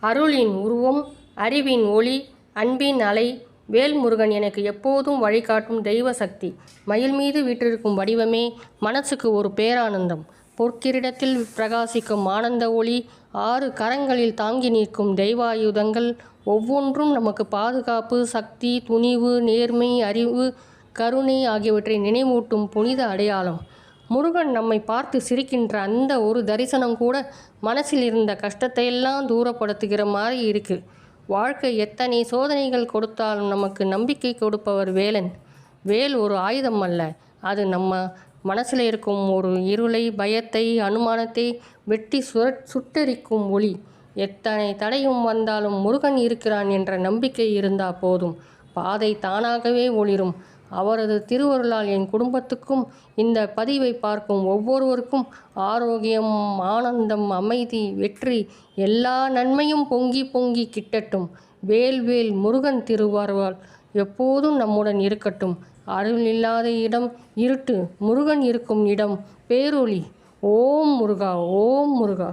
அருளின் உருவம், அறிவின் ஒளி, அன்பின் அலை. வேல்முருகன் எனக்கு எப்போதும் வழிகாட்டும் தெய்வ சக்தி. மயில் மீது வீற்றிருக்கும் வடிவமே மனசுக்கு ஒரு பேரானந்தம். பொற்கிரீடத்தில் பிரகாசிக்கும் ஆனந்த ஒளி, 6 கரங்களில் தாங்கி நிற்கும் தெய்வாயுதங்கள் ஒவ்வொன்றும் நமக்கு பாதுகாப்பு, சக்தி, துணிவு, நேர்மை, அறிவு, கருணை ஆகியவற்றை நினைவூட்டும் புனித அடையாளம். முருகன் நம்மை பார்த்து சிரிக்கின்ற அந்த ஒரு தரிசனம் கூட மனசில் இருந்த கஷ்டத்தையெல்லாம் தூரப்படுத்துகிற மாதிரி இருக்குது. வாழ்க்கை எத்தனை சோதனைகள் கொடுத்தாலும் நமக்கு நம்பிக்கை கொடுப்பவர் வேலன். வேல் ஒரு ஆயுதம் அல்ல, அது நம்ம மனசில் இருக்கும் ஒரு இருளை, பயத்தை, அனுமானத்தை வெட்டி சுட்டெரிக்கும் ஒளி. எத்தனை தடையும் வந்தாலும் முருகன் இருக்கிறான் என்ற நம்பிக்கை இருந்தால் போதும், பாதை தானாகவே ஒளிரும். அவரது திருவருளால் என் குடும்பத்துக்கும் இந்த பதிவை பார்க்கும் ஒவ்வொருவருக்கும் ஆரோக்கியம், ஆனந்தம், அமைதி, வெற்றி, எல்லா நன்மையும் பொங்கி பொங்கி கிட்டட்டும். வேல் வேல் முருகன் திருவருளால் எப்போதும் நம்முடன் இருக்கட்டும். அருள் இல்லாத இடம் இருட்டு, முருகன் இருக்கும் இடம் பேரொளி. ஓம் முருகா, ஓம் முருகா.